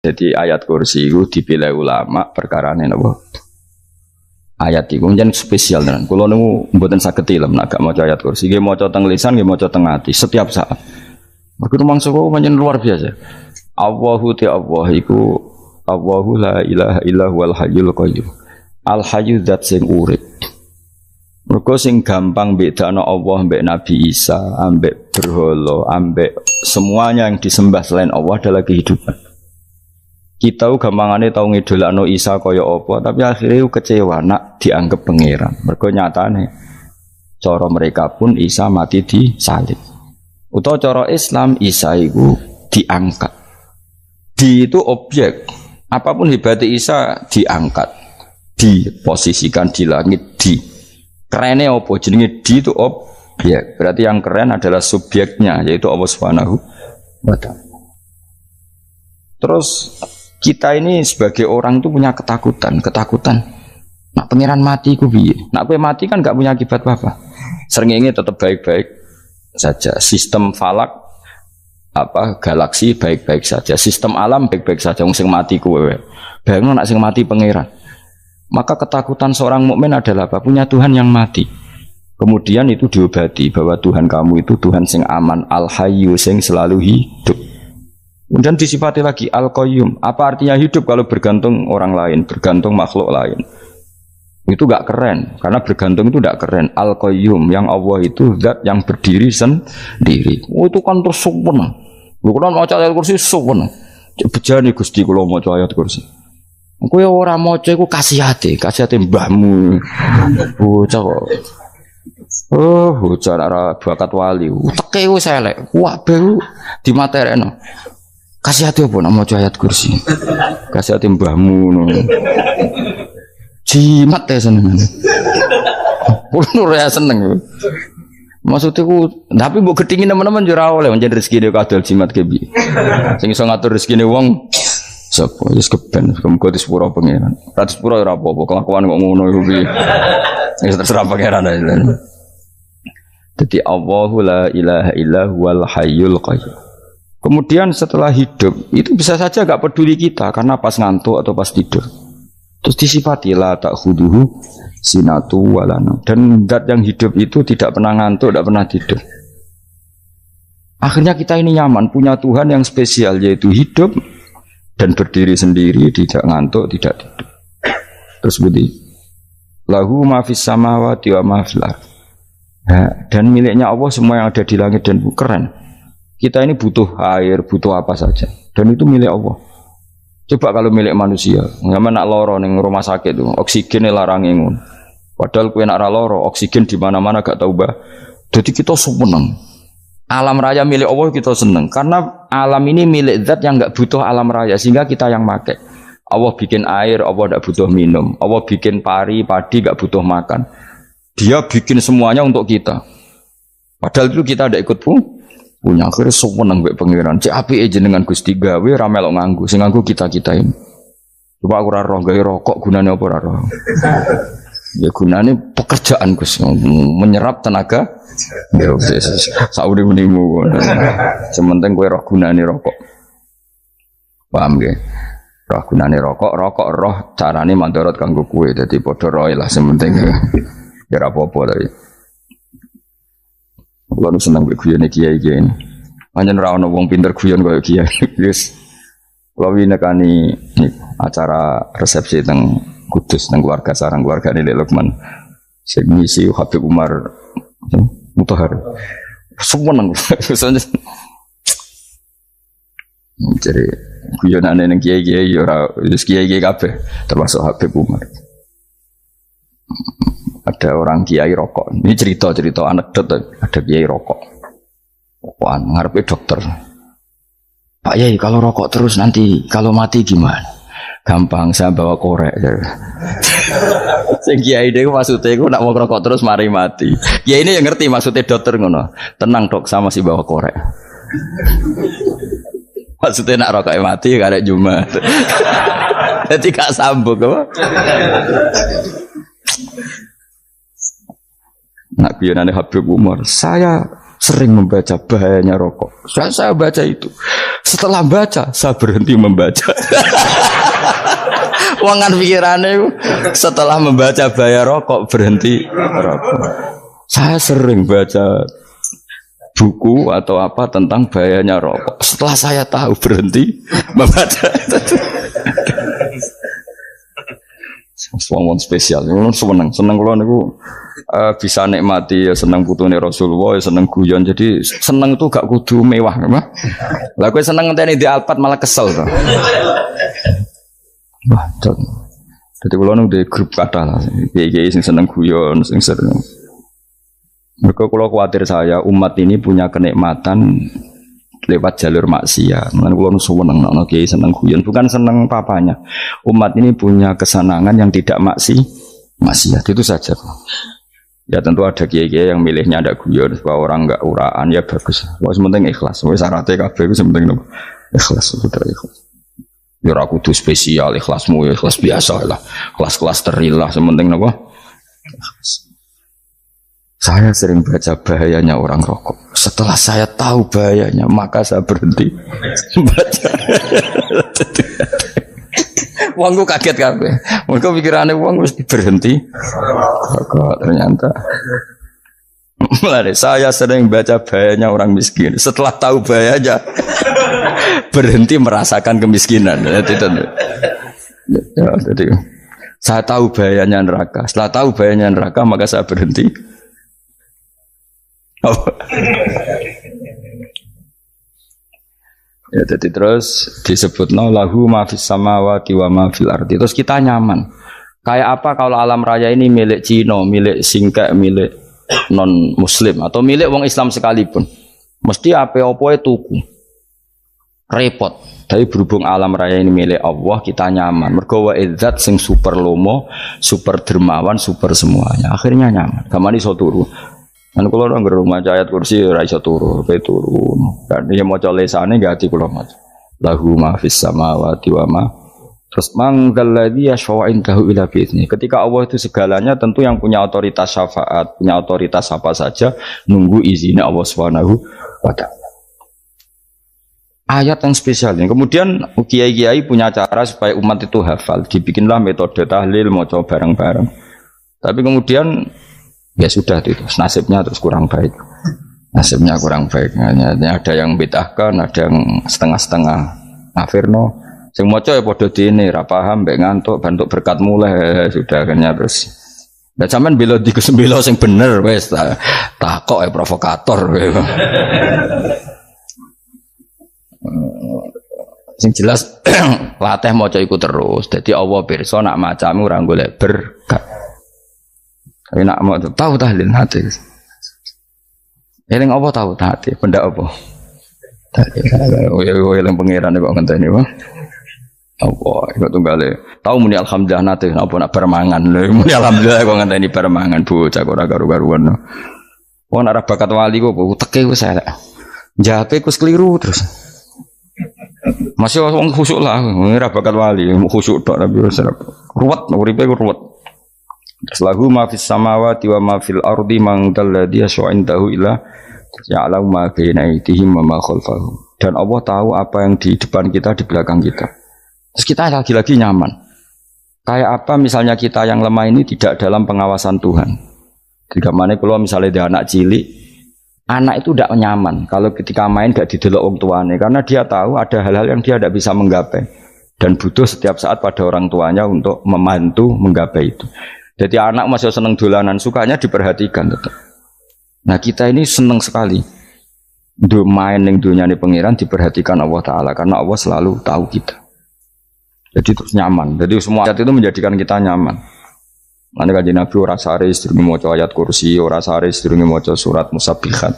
Jadi ayat kursi itu dipilih ulama perkarane napa? Ayat itu menjadi spesial tenan. Kula niku mboten saged ilem nek gak maca ayat kursi. Nggih maca teng lisan, nggih maca teng ati setiap saat. Mergo mangsa kok pancen luar biasa. Allahu ta'ala iku Allahu la ilaha illa huwal hayyul qayyum. Al hayyu zat sing urip. Mergo sing gampang bedakno Allah mbek Nabi Isa, ambek berhala, ambek semuanya yang disembah selain Allah adalah kehidupan. Kita gampangane tau ngidolakno Isa kaya apa, tapi akhirnya kecewa nak dianggap pangeran. Mergo nyatane cara mereka pun Isa mati disalib. Utawa cara Islam Isa iku diangkat. Di itu objek. Apapun hebatnya Isa diangkat, diposisikan di langit, di kerennya apa? Jenenge di itu objek. Berarti yang keren adalah subjeknya, yaitu Allah Subhanahu wa ta'ala. Terus kita ini sebagai orang itu punya ketakutan. Nak pangeran mati ku piye? Nak kowe mati kan gak punya akibat apa-apa. Srengenge tetap baik-baik saja. Sistem falak galaksi baik-baik saja. Sistem alam baik-baik saja. Wong sing mati kowe. Bayangno nak sing mati pangeran. Maka ketakutan seorang mukmin adalah apa? Punya Tuhan yang mati. Kemudian itu diobati bahwa Tuhan kamu itu Tuhan sing aman, al-hayyu sing selalu hidup. Kemudian disifati lagi al-qayyum. Apa artinya hidup kalau bergantung orang lain, bergantung makhluk lain? Itu gak keren, karena bergantung itu gak keren. Al-qayyum, yang Allah itu zat yang berdiri sendiri. Oh, itu kan terus sempurna. Kalau mau ayat kursi sempurna. Bejane Gusti kalau mau ayat kursi. Kowe ora maca iku kasihate mbahmu. Bocah kok. Oh, bocah ora bakat wali. Teke wis elek. Kabeh dimaterekno. Kasihate apa nek maca ayat kursi? Kasihate mbahmu ngono. Jimat ya seneng. Kulo ora seneng. Maksudnya tapi mbok gedhingi teman-teman yo ora oleh pancen rezekine kadol jimat kebi. Sing iso ngatur rezekine wong sapa wis keben muga disepuro pangeran. Ra disepuro ora apa-apa kelakuan kok ngono iku piye. Wis terserah pangeran ae. Dadi Allahu la ilaha illa huwal hayyul qayyum. Kemudian setelah hidup itu bisa saja enggak peduli kita karena pas ngantuk atau pas tidur. Terus disifati la ta'khuduhu sinatu walana. Dan zat yang hidup itu tidak pernah ngantuk, tidak pernah tidur. Akhirnya kita ini nyaman punya Tuhan yang spesial yaitu hidup dan berdiri sendiri, tidak ngantuk, tidak tidur. Terus begini, lahu ma fis samawati wa ma fil ardh. Dan miliknya Allah semua yang ada di langit dan bumi. Keren. Kita ini butuh air, butuh apa saja, dan itu milik Allah. Coba kalau milik manusia, nggak nak loro ning rumah sakit tuh, oksigennya larang ingun. Padahal kue nak loro, oksigen di mana-mana gak tahu bah. Jadi kita seneng. Alam raya milik Allah kita seneng karena alam ini milik zat yang enggak butuh alam raya sehingga kita yang pakai. Allah bikin air, Allah enggak butuh minum. Allah bikin padi enggak butuh makan. Dia bikin semuanya untuk kita. Padahal itu kita enggak ikut punya. Akhirnya seneng mbek pangeran. Cek apike jenengan Gusti gawe ra melok nganggo. Sing nganggo kita-kita ini. Coba aku ora roh gawe rokok gunane apa ora roh. Ya gunane pekerjaan Gus menyerap tenaga. Ya wis sauri menimu. Sementing kowe roh gunane rokok. Paham nggih? Roh gunane rokok roh carane mandorot kanggo kowe dadi padha roe lah sementing. Ya ora apa-apa tapi. Kulo nu seneng mbek guyone kiai-kiai ini. Pancen ora ono wong pinter guyon kaya kiai. Wis kulo winekani acara resepsi teng Kudus teng keluarga sarang keluargane Lek Lukman. Sing ngisi Habib Umar Mutahar. Seneng. Jadi guyonane ning kiai-kiai ora wis kiai-kiai kabeh termasuk Habib Umar. Ada orang kiai rokok. Ini cerita anekdot ada kiai rokok. Rokokan ngarepe dokter. Pak Yai kalau rokok terus nanti kalau mati gimana? Gampang saya bawa korek. Sing kiai dhewe maksudnya iku nak mau rokok terus mari mati. Kiai ini yang ngerti maksudnya dokter ngono. Tenang dok sama si bawa korek. Maksudnya nak rokoknya mati karek Jumat. Jadi gak sambung apa? Nak guyonane Habib Umar, saya sering membaca bahayanya rokok. Saya baca itu. Setelah baca, saya berhenti membaca. Wangan pikirannya setelah membaca bahaya rokok berhenti rokok. Saya sering baca buku atau apa tentang bahayanya rokok. Setelah saya tahu berhenti membaca. Wong spesial, seneng kalau niku bisa nikmati ya seneng putune Rasulullah, ya seneng guyon. Jadi seneng itu gak kudu mewah, mah. Lah kowe seneng ngenteni di Alphard malah kesel to. Wah, jadi kalau nunggu di grup kata lah, kayak sing seneng guyon, sing sering. Mereka kalau khawatir saya umat ini punya kenikmatan lewat jalur maksiat. Mengenai kalau seneng, kayak seneng guyon, bukan seneng papanya. Umat ini punya kesenangan yang tidak maksiat itu saja. Ya tentu ada kiai-kiai yang milihnya ada guyon supaya orang enggak uraan ya bagus. Wah sementing ikhlas. Wah syaratnya kabeh itu sementing ikhlas, putra ikhlas. Ya aku tuh spesial ikhlasmu ya ikhlas biasa lah, kelas-kelas terilah sementing apa? Saya sering baca bahayanya orang rokok. Setelah saya tahu bahayanya, maka saya berhenti baca. Wongku kaget kabeh. Mereka pikirannya wong mesti berhenti rokok ternyata. Mulai saya sering baca bahayanya orang miskin. Setelah tahu bahayanya, berhenti merasakan kemiskinan. Jadi, saya tahu bahayanya neraka. Setelah tahu bahayanya neraka, maka saya berhenti. Oh. Ya, jadi terus disebut lahu ma fis samawati wa ma fil ardi. Terus kita nyaman. Kayak apa kalau alam raya ini milik Cina, milik Singkek, milik non muslim atau milik wong Islam sekalipun, mesti apa-apa tuku repot. Tapi berhubung alam raya ini milik Allah, kita nyaman. Mergo wa izzat sing super lomo, super dermawan, super semuanya. Akhirnya nyaman. Gamane iso turu. Kan kula nang rumah ayat kursi ora iso turu, pe turu. Kan dia maca lesane gak ati kula maca. Lahu ma fis samawati wa ma. Terus manggalladzi yashfa'u indahu ila bi'izni. Ketika Allah itu segalanya, tentu yang punya otoritas syafaat, punya otoritas apa saja, nunggu izinnya Allah Subhanahu wa ta'ala. Ayat yang spesial. Kemudian kiai-kiai punya cara supaya umat itu hafal. Dibikinlah metode tahlil, maca bareng-bareng. Tapi kemudian ya sudah itu, nasibnya terus kurang baik. Nasibnya kurang baik. Ada yang bid'ahkan, ada yang setengah-setengah ngafirno. Sing maca ya padha dene ra paham mbek ngantuk bantuk berkat mulai sudah akhirnya terus. Lah sampean bela dikesembelo sing bener wis takok ya provokator. Sing jelas latih maca iku terus. Dadi Allah pirsa nak macamu ora golek berkat. Tapi nak mau tahu tahlil hati. Eling apa tahu hati? Benda apa? Eling pangeran kok ngenteni wae. Allah, itu tunggale. Tahu muni alhamdulillah nate apa nak permangan. Muni alhamdulillah kok ngenteni permangan bocah kok ora karu-karuan. Wong nek bakat wali kok teke wis elek. Jape kus keliru terus. Masih wong khusuk lah, ora bakat wali, khusuk tok tapi wis ruwet, uripe ruwet. Terus lahu ma fis samawati wa ma fil ardi man dalladhi yasha'indahu illa ya'lamu ma baina aydihim wa ma khalfahum. Dan Allah tahu apa yang di depan kita, di belakang kita. Terus kita lagi-lagi nyaman. Kayak apa misalnya kita yang lemah ini tidak dalam pengawasan Tuhan. Ketika mana kalau misalnya dia anak cilik, anak itu tidak nyaman kalau ketika main gak didelok wong tuane, karena dia tahu ada hal-hal yang dia tidak bisa menggapai dan butuh setiap saat pada orang tuanya untuk membantu menggapai itu. Jadi anak masih seneng dolanan, sukanya diperhatikan tetap. Nah kita ini seneng sekali main ning dunyane pangeran diperhatikan Allah Ta'ala, karena Allah selalu tahu kita. Jadi terus nyaman. Jadi semua ayat itu menjadikan kita nyaman. Nanti kajian Nabi ora sare sedurunge maca ayat kursi, ora sare sedurunge maca surat Musabbihat.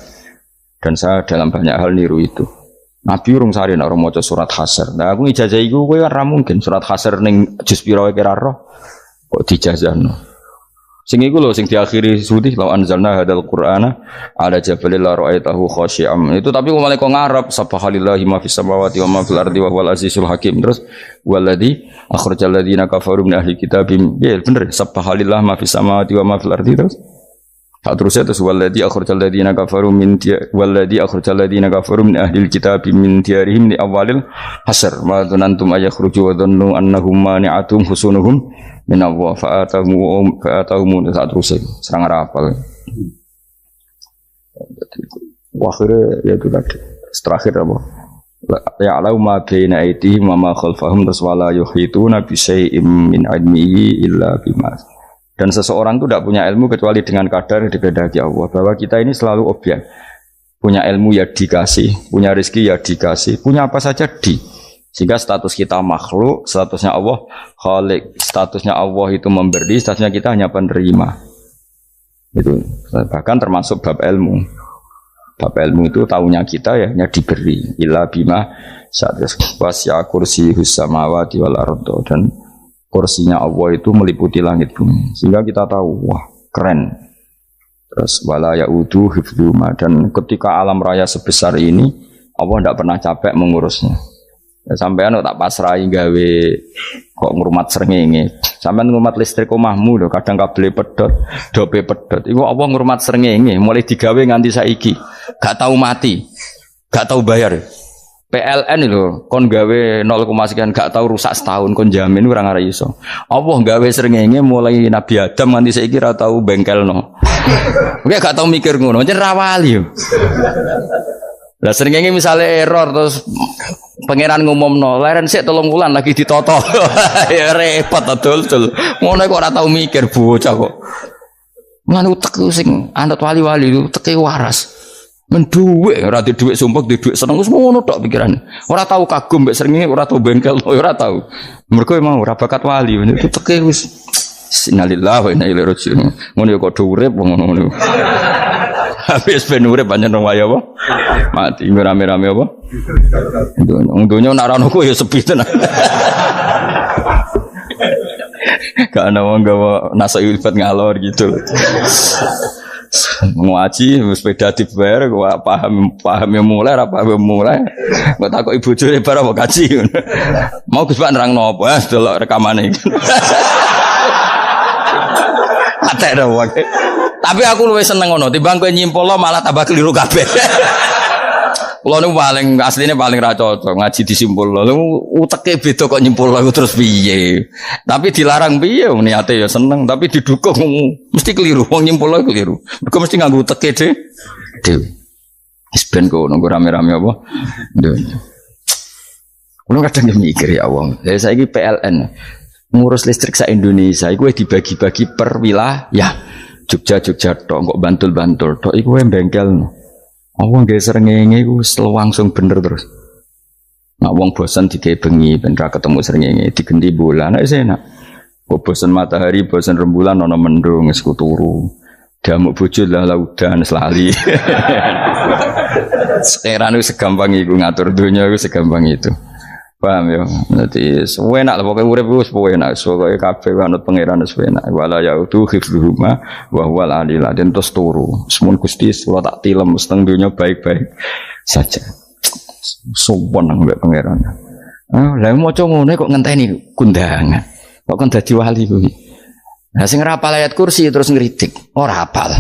Dan saya dalam banyak hal niru itu. Nabi urung sare nek ora maca surat Hasyr. Nah aku ijazah iku kowe ora mungkin surat Hasyr ning juz pira kira roh kok dijazahno. Sing iku lho sing diakhiri sudi law anzalna hadzal qur'ana ala jabalil la ra'aitahu khashi'am. Itu tapi kok malah kok ngarep subhanallahi ma fis samawati wa ma fil ardi wa huwal azizul hakim. Terus waladzi akhrajal ladzina kafaru min ahli kitab. Ya bener subhanallahi ma fis samawati wa ma fil ardi terus. Tak terusnya terus walladzi akhrajal ladzina kafaru min walladzi akhrajal ladzina kafaru min ahlil kitabi min diyarihim li awwalil hasr ma dzanantum ayakhruju wa dhannu annahum mani'atum husunuhum min Allah fa'atahum tak terusnya serang rapal. Akhirnya ya itu tadi terakhir apa? Ya'lamu ma baina aydihim wa ma khalfahum wala yuhituna bi syai'in min 'ilmihi illa bima. Dan seseorang itu tidak punya ilmu kecuali dengan kadar yang dikehendaki Allah. Bahwa kita ini selalu objek. Punya ilmu ya dikasih, punya rezeki ya dikasih, punya apa saja di. Sehingga status kita makhluk, statusnya Allah khalik, statusnya Allah itu memberi, statusnya kita hanya penerima. Itu bahkan termasuk bab ilmu. Bab ilmu itu tahunya kita ya hanya diberi. Illa bima satus wasya kursi samawati wal ardo, dan kursinya Allah itu meliputi langit bumi, sehingga kita tahu wah keren. Terus wala yaudu hifdzuma, dan ketika alam raya sebesar ini Allah tidak pernah capek mengurusnya. Ya, sampean tak pasrahi gawe kok ngrumat srengenge. Sampean ngrumat listrik omahmu lho, kadang kabel pedhot, dope pedhot. Iku Allah ngrumat srengenge mulai digawe nganti saiki. Gak tahu mati. Gak tahu bayar. PLN itu kon gawe 0, sekian gak tahu rusak setahun kon jamin ora ngara iso. Allah gawe srengenge mulai Nabi Adam nganti saiki ora tahu bengkelno. Oke gak tahu mikir ngono, jen ra wali yo. Lah srengenge misale error terus pangeran ngumumno, leren sik 3 wulan lagi ditoto. Ya repot dul. Ngono kok ora tahu mikir bocah kok. Lan utek sing anut wali-wali itu teke waras. Menduwe ora di dhuwit sumpek, di dhuwit seneng wis ngono tok pikirane. Ora tau kagum mbek srengenge, ora tau bengkel, ora tau. Mergo emang ora bakat wali, itu teke wis innalillahi wa inna ilaihi raji'un. Ngono ya kok urip ngono. Habis ben urip pancen waya apa? Mati rame-rame apa? Untunya nak rono ku ya sepi tenan. Gak ana wong gawa nasa ilfat ngalor gitu. Ngaji sepeda dibayar gua paham yang mulai apa yang mulai gua takut ibu juri para mau kaji mau Gus Pak nerangno apa delok rekamane atek dong tapi aku luwih seneng ngono timbang kowe nyimpolo malah tambah keliru kabeh. Kulo niku paling asline paling ra cocok ngaji disimpulno. Lha uteke beda kok nyimpulno terus piye. Tapi dilarang piye niate ya seneng tapi didukung mesti keliru. Wong nyimpulno keliru. Mergo mesti nganggo uteke dhewe. Wis ben kok nunggu rame-rame apa. Kulo kadang mikir ya wong. Lah saiki PLN ngurus listrik sa Indonesia iku dibagi-bagi per wilayah. Jogja tok kok Bantul tok iku bengkel. Wong ge srengenge iku langsung bener terus. Nek wong bosan digawe bengi ben ra ketemu srengenge digenti bulan nek enak. Kok bosan matahari, bosan rembulan ana mendung wis turu. Damuk bojo lah laudan selali. Sekarang itu segampang iku ngatur dunia itu segampang itu. Paham ya? Nanti enak lah pokoknya urip wis enak. Pokoke kabeh anut pangeran wis enak. Wala yautu hifdzuhuma wa huwal aliyul azim terus turu. Semun Gusti kula tak tilem seteng dunya baik-baik saja. Sopan nang mbek pangeran. Lah maca ngene kok ngenteni kundangan. Kok kan dadi wali kuwi. Lah sing rapal ayat kursi terus ngritik. Ora hafal.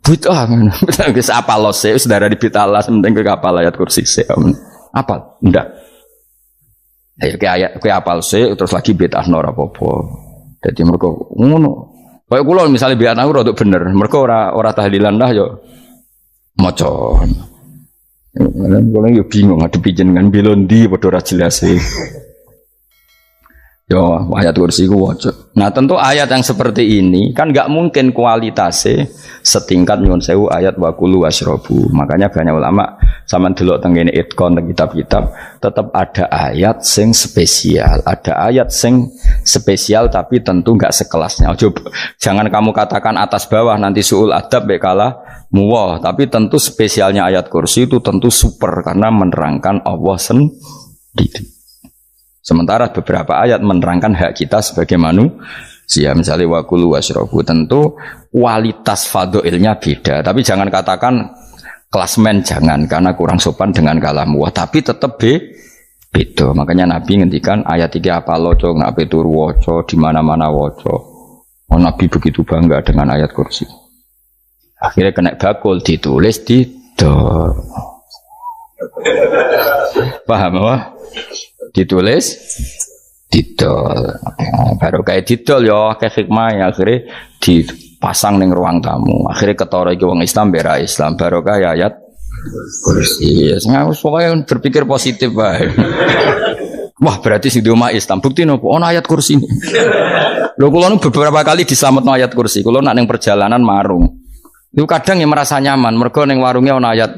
Butuh ngono. Wis apal lose wis darah dibitalas penting kowe hafal ayat kursi sik. Apal? Ndak. Ayo ke apal sih terus lagi bid'ah ora apa-apa. Dadi mergo ngono. Kaya kula misale bid'ah ora untuk bener, mergo ora tahlilan dah yo maca. Kula yo bingung ngadepi jenengan belondi padha ora jelas e. Yo ayat kursi ku waca. Nah, tentu ayat yang seperti ini kan enggak mungkin kualitasnya setingkat nyuwun sewu ayat wa kulu wasrobu. Makanya banyak ulama sampean delok teng kene itqon teng kitab-kitab tetap ada ayat sing spesial, ada ayat sing spesial tapi tentu enggak sekelasnya. Jangan kamu katakan atas bawah nanti suul adab bekala muwah, tapi tentu spesialnya ayat kursi itu tentu super karena menerangkan Allah sendiri. Sementara beberapa ayat menerangkan hak kita sebagai manusia, misalnya wakulu wasrobu, tentu kualitas fadhilnya beda. Tapi jangan katakan klasmen, jangan, karena kurang sopan dengan kalam wah. Tapi tetap beda. Makanya Nabi ngendikan ayat 3 apa loco, ngape turu woco, di mana-mana woco. Oh, Nabi begitu bangga dengan ayat kursi. Akhirnya kena bakul ditulis didol. Paham apa? Ditulis didol. Baru kayak didol ya kayak hikmah ya akhirnya dipasang ning ruang tamu. Akhirnya ketara iki wong Islam bera Islam baru kayak ayat kursi. Pokoknya berpikir positif bae. Wah berarti sing di omah Islam bukti nopo ono ayat kursi ini. Lho kula nu beberapa kali diselametno ayat kursi. Kula nak ning perjalanan marung. Itu kadang yang merasa nyaman mergo ning warunge ono ayat.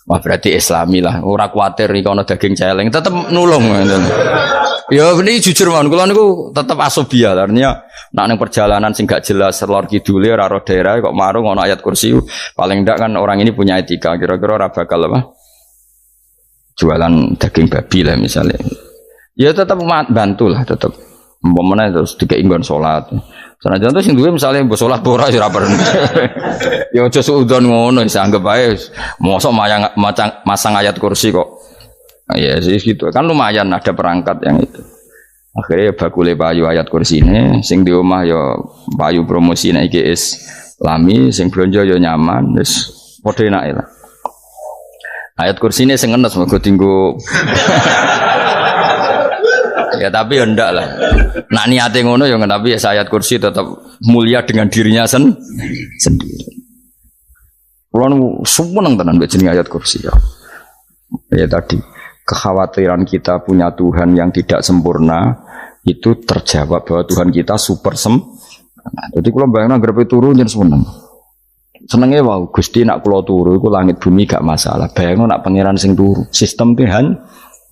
Wah berarti Islami lah. Ora kuwatir iki ono daging celeng, tetep nulung. Ya ini jujur mawon kula niku tetep asobia. Artinya nak ning perjalanan sing gak jelas lor kidule ora ro daerah kok marung ono ayat kursi. Paling ndak kan orang ini punya etika. Kira-kira ora bakal apa? Jualan daging babi lah misalnya. Ya tetap bantu lah tetap. Umpamane terus dikek nggon salat. Senajan to sing duwe misale mbok salat ora ya ora perlu. Ya aja suudon ngono wis anggap ae mosok masang ayat kursi kok. Ya sih gitu. Kan lumayan ada perangkat yang itu. Akhirnya bakule payu ayat kursi ini sing di omah ya payu promosi nek iki Islami sing blonjo ya nyaman wis padha enake lah. Ayat kursi ini sing ngenes mergo dinggo ya tapi ya ndak lah. Nak niate ngono ya tapi ya ayat kursi tetap mulia dengan dirinya sendiri. Kulo seneng tenan mbek jeneng ayat kursi ya. Ya tadi kekhawatiran kita punya Tuhan yang tidak sempurna itu terjawab bahwa Tuhan kita super sempurna. Jadi kulo bayangno grepe turu yen seneng. Senenge wow Gusti nak kulo turu iku langit bumi gak masalah. Bayangno nak pangeran sing turu, sistem Tuhan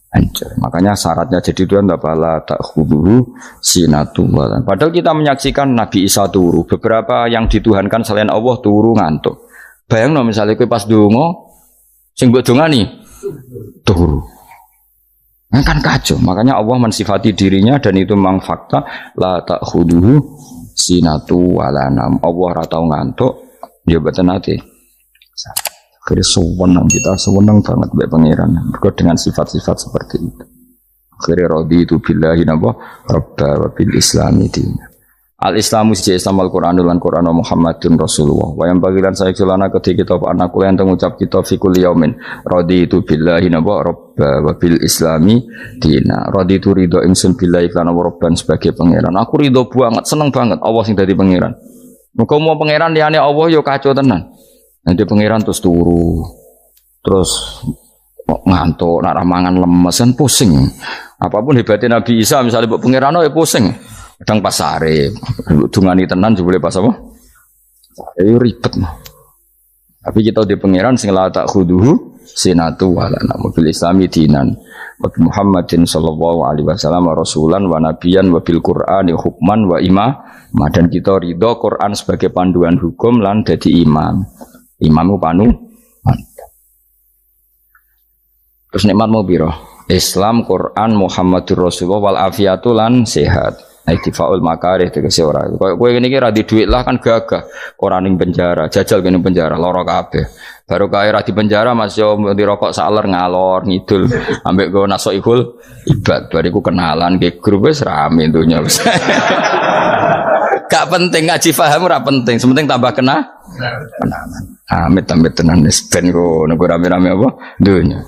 hancur. Makanya syaratnya jadi Tuhan bala ta'khudhuhu sinatu wa. Padahal kita menyaksikan Nabi Isa turu, beberapa yang dituhankan selain Allah turu ngantuk. Bayangno misalnya kowe pas donga sing mbok dongani turu. Kan kacau. Makanya Allah mensifati dirinya dan itu memang fakta la ta'khudhuhu sinatu wa la nam. Allah ora tau ngantuk, ya boten ate. Akhirnya sewenang kita, sewenang banget mbek pangeran. Mergo dengan sifat-sifat seperti itu. Akhirnya raditu billahi rabba wa bil islami dina. Al-Islamu siji Islam Al-Qur'anul lan Qur'an Muhammadun Rasulullah. Wa yang bagilan saya celana ketika kita anak kula yang ngucap kita fi kulli yaumin raditu billahi rabba wa bil islami dina. Raditu ridho ingsun billahi lan rabban sebagai pangeran. Aku ridho banget, seneng banget Allah sing dadi pangeran. Muga mau pangeran liyane Allah ya kacau tenan. Nanti pangeran terus turu, terus ngantuk, nak mangan lemes kan pusing. Apapun hebatnya Nabi Isa, misalnya buat pangeran ya pusing. Kadang pas sare, dungani tenan juga boleh pas apa? Ayo ribet mah. Tapi kita di pangeran sing la ta'khudhuhu sinatu wa la mobil Islami dinan. Wa Muhammadin sallallahu alaihi wasallam rasulan wa nabiyan wa bil Qur'ani hukman wa imam. Dan kita ridho Quran sebagai panduan hukum lan dadi imam. Imamu panu mantap. Terus nikmat mau biro Islam, Quran, Muhammadur Rasulullah wal afiatu lan sehat. Ittifaul makarih tegese ora. Kowe ngene iki ra di dhuwit lah kan gagah. Ora ning penjara, jajal kene penjara lara kabeh. Baru kae ra di penjara Mas yo dirokok saler ngalor ngidul ambek go nasoihul ibad. Bariku kenalan ke grup wis rame donya wis. Gak penting ngaji paham ora penting, sementing tambah kenalan. Amit-amit tenan wis ben kok nego rame-rame apa dunya.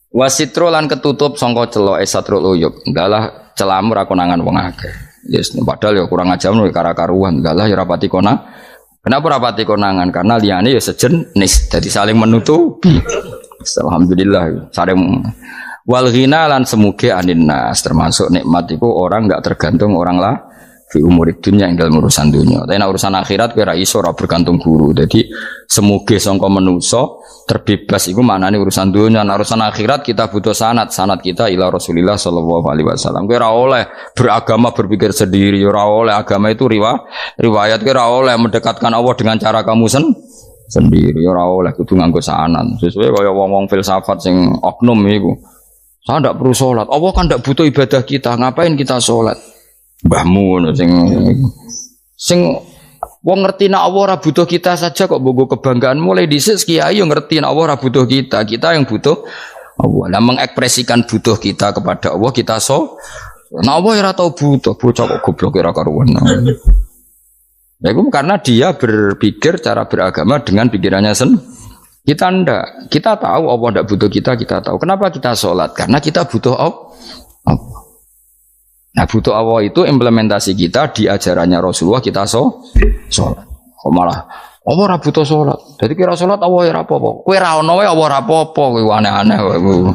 Wasitro lan ketutup sangka celok satrul uyub. Ndalah celamu ra konangan wong akeh. Yes, padahal ya kurang ajar no kara-karuan. Ndalah ya rapati konang. Kenapa rapati konangan? Karena liyane ya sejenis, jadi saling menutupi. Alhamdulillah saling wal ghina lan semuge anin nas, termasuk nikmat itu orang enggak tergantung orang lah. Fi umurid dunya ing dalam urusan dunia. Tapi nek urusan akhirat kowe ra iso ora bergantung guru. Jadi semuge sangka manusa terbebas iku maknane urusan dunia. Nek urusan akhirat kita butuh sanad kita ila Rasulillah sallallahu alaihi wasallam. Kowe ora oleh beragama berpikir sendiri, ora oleh agama itu riwayat kowe ora oleh mendekatkan Allah dengan cara kamu sendiri, ora oleh kudu nganggo sanad. Sesuai kaya wong-wong filsafat sing oknum iku. Saya ndak perlu salat. Allah kan ndak butuh ibadah kita. Ngapain kita salat? Mbahmu sing wong ngerti nek Allah ora butuh kita saja kok bogo kebanggaan mulai dhisik kiai yo ngerti nek Allah ora butuh kita yang butuh Allah. Lah mengekspresikan butuh kita kepada Allah kita nek Allah ora tau butuh bocah kok goblok ora karuan. Ya itu karena dia berpikir cara beragama dengan pikirannya kita ndak. Kita tahu Allah ndak butuh kita tahu. Kenapa kita sholat? Karena kita butuh Allah. Nah butuh Allah itu implementasi kita di ajarannya Rasulullah kita sholat. Kok malah Allah ora butuh sholat. Jadi kira sholat Allah ya ora apa-apa. Kowe ra ono wae Allah ora apa-apa. Kowe aneh-aneh kowe.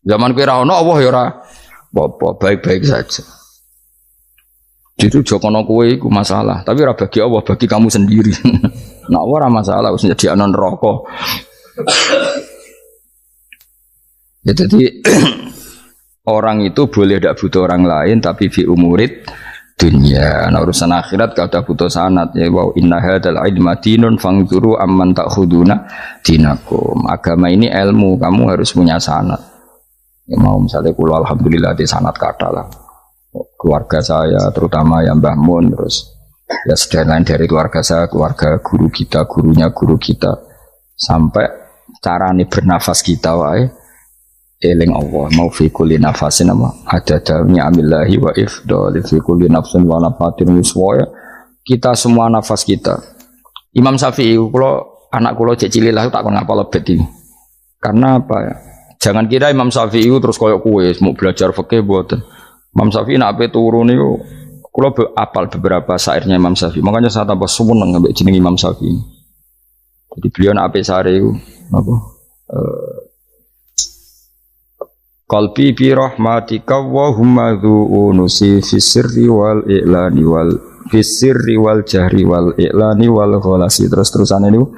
Zaman kowe ra ono Allah ya ora apa-apa, baik-baik saja. Jadi jokono kowe iku masalah, tapi ora bagi Allah, bagi kamu sendiri. Nah, ora masalah wis jadi anon neraka. Ya, jadi orang itu boleh tidak butuh orang lain, tapi fi umurid dunia. Nah, urusan akhirat kada butuh sanad ya. Wa inna hadzal ilma dinun fangzuru amman ta'khuduna dinakum. Agama ini ilmu, kamu harus punya sanad. Ya mau misalnya kula alhamdulillah di sanad kata lah. Keluarga saya terutama yang Mbah Mun, terus ya sedan lain dari keluarga saya, keluarga guru kita, gurunya guru kita, sampai carane bernafas kita wae eling Allah mau fi kulli nafasin ada dalnya amillahi wa ifdal fi kulli nafsin wa nafatin wiswaya. Kita semua nafas kita. Imam Syafi'i kula anak kula cek cilik lah tak kon ngapal lebet iki. Karena apa ya? Jangan kira Imam Syafi'i terus koyo kowe mau belajar fikih mboten. Imam Syafi'i nak ape turu niku kula apal beberapa syairnya Imam Syafi'i. Makanya saya tambah seneng ambek jeneng Imam Syafi'i. Jadi beliau nak ape sare iku napa? Qalbi bi rahmatika wa humma dzu'unusi fi sirri wal i'lani wal fi sirri wal jahri wal i'lani wal khalasi. Terus-terusan niku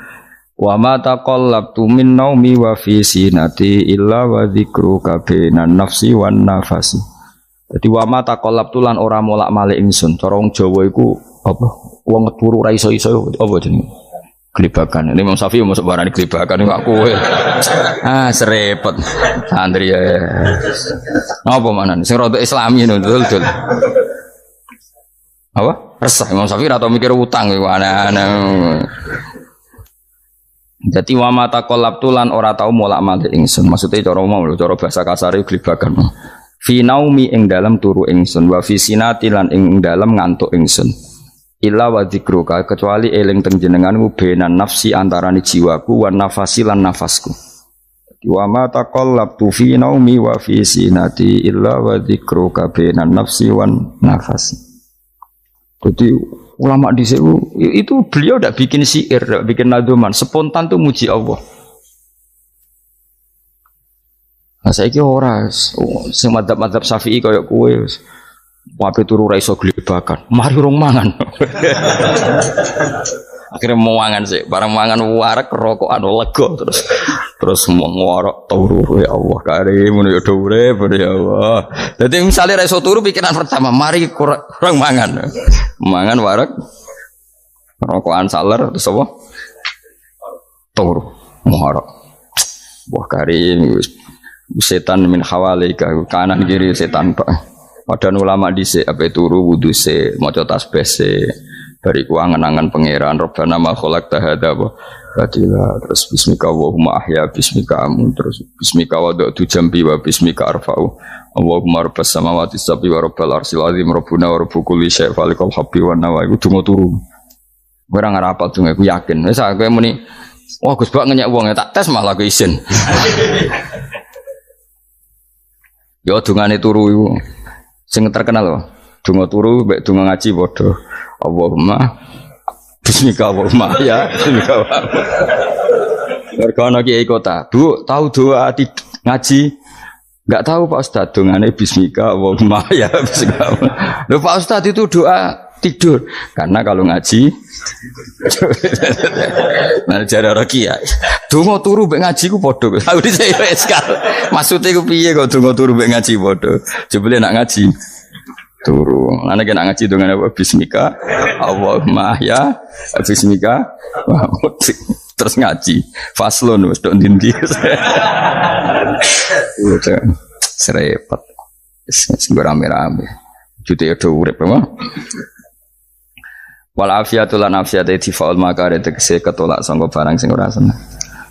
wa ma taqallabtu min naumi wa fi sinati illa wa dzikruka bainan nafsi wan nafasi. Jadi wama takolab tulan ora molak-malik ingsun. Cara wong Jawa iku apa? Wong turu ra iso-iso apa jenenge? Gelibakan. Ini Imam Syafi'i mosok barani gelibakan kok kowe. Serepet. Santri ya. Apa manan? Sing rada Islami dul. Apa? Resah Imam Syafi'i ra tau mikir utang iku aneh-aneh. Jadi wama takolab tulan ora tau molak-malik ingsun. Maksudnya cara bahasa kasare gelibakan. Fi naumi ing dalam turu ingsun wa fi sinati lan ing dalam ngantuk ingsun illa wa dzikruka kecuali eling teng jenenganmu benan nafsi antarane jiwaku wa nafasi lan nafasku. Wa ma taqallabtu fi naumi wa fi sinati illa wa dzikruka benan nafsi wan nafasi. Jadi ulama di itu beliau tidak bikin syair, tidak bikin naduman, spontan tuh muji Allah. Nah saiki ora sing madzhab Syafi'i kaya kowe wae turu ra iso glebakan. Mari rong mangan. Akhirnya mau mangan sih, barang mangan warak rokokan lega terus mau ngorok turu ya Allah karim ya urip ya Allah. Dadi misale ra iso turu pikiran pertama mari kurang mangan. Mangan warak rokokan saler terus apa? Turu ngorok. Wah karim setan min hawalika kanan kiri setan pak. Padahal ulama dhisik ape turu wudu se maca tasbih se dari angen-angen pangeran Rabbana ma khalaqta hadza batila terus bismika Allahumma ahya bismika amun terus bismika wada'tu jambi wa bismika arfa'u Allahumma rabbas samawati sab'i wa rabbal arsyil azim rabbuna wa rabbu kulli syai' falikal habbi wan nawa iku donga turu. Ora ngarapal donga iku yakin wis aku muni wah Gus Bak ngenyek wong tak tes malah aku isin. Ya dungane turu iku sing terkenal lho. Donga turu mek donga ngaji padha. Allahumma bismika Allahumma ya bismika. Mergo ana kiai kota. Bu, tahu doa ngaji? Enggak tahu Pak Ustaz, dongane bismika Allahumma ya bismika. Lho Pak Ustaz itu doa tidur. Karena kalau ngaji nah jare ora kiai. Donga turu mek ngaji ku padha. Aku dhisik wis kal. Maksude ku piye kok donga turu mek ngaji padha? Jebule nak ngaji turu. Ana kena ngaji dengan apa bismika Allahumma ya bismika terus ngaji faslon wis tok ndi-ndi. Serepet. Wis rame-rame. Jute yo urip apa? Wal afiatu lan afiate difaul makare tegese ketolak sangka barang sing ora seneng.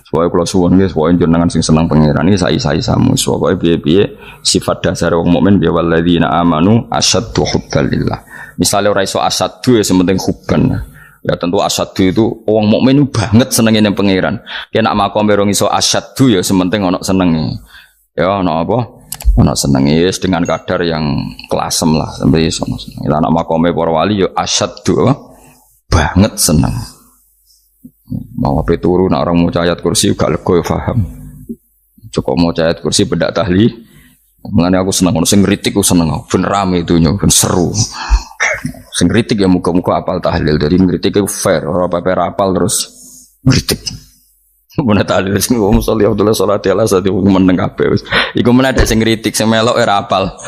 Supaya kula suwun nggih supaya jenengan sing seneng pangeran iki sai-sai samu. Supaya piye-piye sifat dasar wong mukmin ya walladzina amanu asyaddu hubbalillah. Misalnya ora iso asyaddu ya sementing hubban. Ya tentu asyaddu itu wong mukmin banget senenge ning pangeran. Ki nek makome rong iso asyaddu ya sementing ana senenge. Ya ana apa? Ana senenge wis dengan kadar yang klasem lah sampai iso seneng. Lah nek makome para wali ya asyaddu banget seneng. Mau apa turu nak orang mau ayat kursi gak lego ya paham. Cukup mau ayat kursi bedak tahlil. Mulane aku seneng ono sing ngritik aku seneng. Ben rame itu nyo, ben seru. Sing ngritik ya muga-muga apal tahlil. Dari ngritik itu fair, ora apa-apa apal terus ngritik. Mun tahlil sing wong sholli Abdullah sholati ala sate meneng kabeh wis. Iku men ada sing ngritik sing melok ora apal.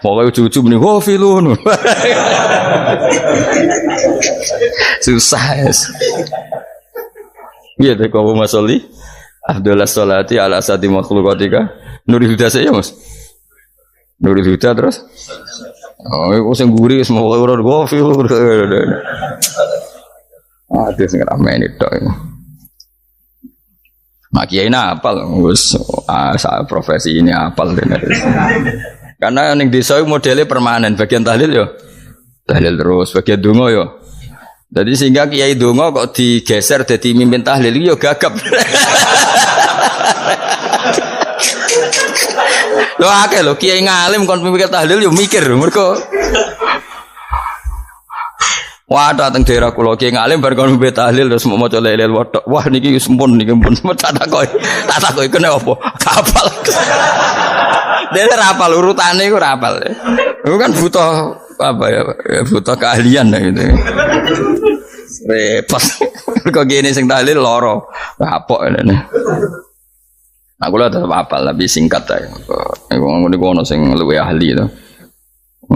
Pokoke cucu muni wo filun. Susah es. Iya deh kau masoli. Abdullah sholati ala sati makhlukatika. Nurul Huda saya mas. Nurul Huda terus. Oh, aku sing guri wis mau ora go filun. Ada sing ramai tok. Mak kiai apal wis profesi ini apal tenan. Karena ning desa modelnya permanen, bagian tahlil yo tahlil terus, bagian donga yo. Jadi sehingga kiai donga kok digeser dadi mimpin tahlil yo gagap. Lho akeh lho kiai ngalim kon mimpin tahlil yo mikir mergo wah dateng daerah kula kiai ngalim bar kon mimpin tahlil terus mau maca lelel wedok. Wah niki wis mumpun niki mumpun tak takoki kene apa? Kapal. Dia rapal urutane iku rapal. Itu kan butuh apa ya? Butuh keahlian gitu. Repot. Kok gini sing tahlil loro. Kapok ngene. Aku lha tetep apal tapi singkat ae. Ngono niku ono sing luwih ahli to.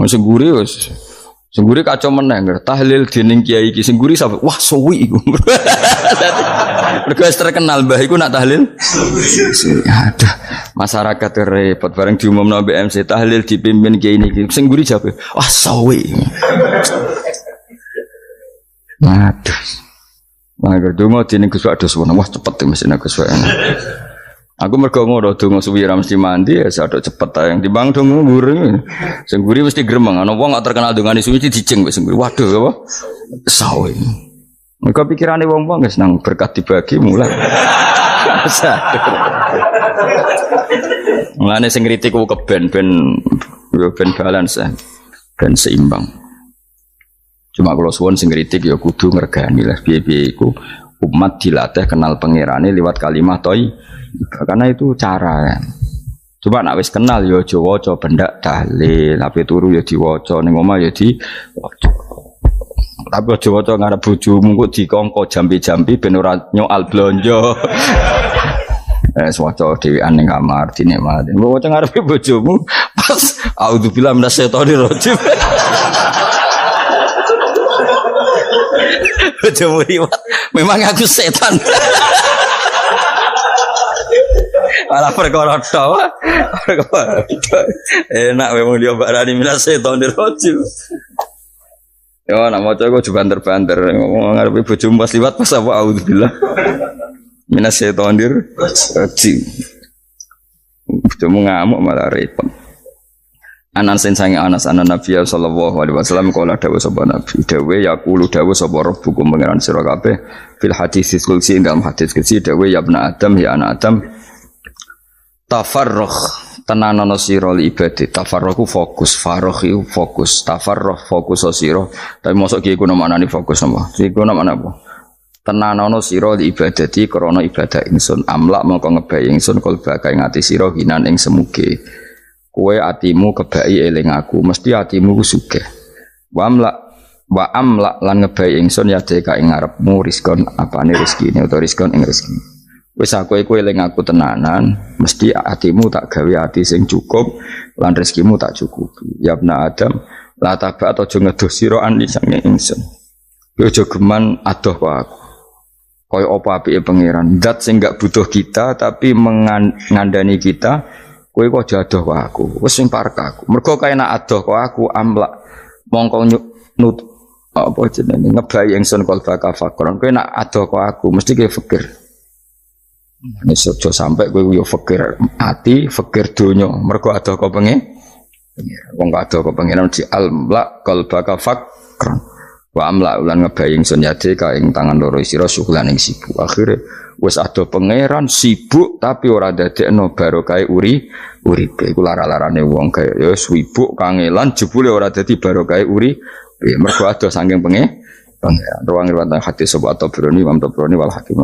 Sing guri wis. Sing guri kacau meneh tahlil dening kiai iki sing guri sampe wah suwi iku. Mergo terkenal mbah iku nak tahlil. Aduh, masyarakat repot bareng diumumno BMC tahlil dipimpin kiai niki. Sing guri jawab, "Wah, sawi." Aduh. Mangga donga dening Gus Wados wah cepet mesin Gus Wados. Aku mergo ngono donga suwi ra mesti mandi ya sadok cepet ta yang timbang donga nguri. Sing guri mesti gremeng ana wong gak terkenal dongane suwi dijeng wis sing guri. Waduh apa? Sawi. Mereka pikirannya wong-wong guys nang berkat dibagi mulai. Mulane sing kritik ku keben ben balance ben seimbang. Cuma kalau suwon sing kritik ya kudu ngergani lah piye-piye iku umat dilatih kenal pangerane liwat kalimat toy. Karena itu cara ya. Coba nak wis kenal ya aja waca bendak dalil, ape turu ya diwaca ning omah ya diwaca. Tapi aja waca ngarep bojomu kok dikongko jambi-jambi ben ora nyoal blonjo. Waca dhewean ning kamar dinikmati. Mbok waca ngarepe bojomu pas auzubillahi minasyaitonir rajim. Bojomu riwat, memang aku setan. Malah perkara tok. Enak memang dia barani minasyaitonir rajim. Ya nak maca kok banter-banter ngomong ngarepe bojomu pas liwat pas apa auzubillah minasyaitonir rajim. Bojomu ngamuk malah repot. Anas sange Anas anan Nabi sallallahu alaihi wasallam kala dawuh sapa Nabi dawuh yaqulu dawuh sapa rabbukum pangeran sira kabeh fil hadis qudsi dalam hadis qudsi dawuh ya ibnu Adam ya anak Adam tafarrugh tenanono sira ibadah tafarrugh fokus faragh fokus tafarrugh fokus sira tapi mosok ki iku maknane fokus apa iku maknane apa tenanono sira ibadati krana ibadah ingsun amlak mongko ngebayi ingsun kalbaka ing ati sira hinan ing semuge kowe atimu kebaki eling aku mesti atimu ku sugih wa amlak lan ngebayi ingsun ya deka ing ngarepmu rizkon apane rezekine utawa rizkon ing rezeki wis aku eling aku tenanan mesti atimu tak gawe ati sing cukup lan rezekimu tak cukupi ya ibnu Adam la tabat aja ngedoh sira ani sange ingsun kowe aja geman adoh kok aku kaya apa apike pangeran zat sing gak butuh kita tapi mengandani kita kowe kok adoh kok aku wis sing parek aku mergo kae nek adoh kok aku amlak mongko nut apa jenenge ngebayi ingsun kalbaka fakron kowe nek adoh kok aku mesti kowe fikir nek aja sampe kowe yo fikir ati fikir donya mergo adoh kok pengiran. Wong kado kok pengiran di almla qalbaka fakran. Wa amla ulan ngebaying sun yadika ing tangan loro sira syughlan ing sibuk. Akhire wis ado pangeran sibuk tapi ora dadekno barokah uripe. Iku lara-larane wong kaya ya sibuk kangelan jebule ora dadi barokah uripe. Mergo ado saking pangeran. Ruang riwayat hadis sapa Tabrani, Imam Tabrani wal Hakim.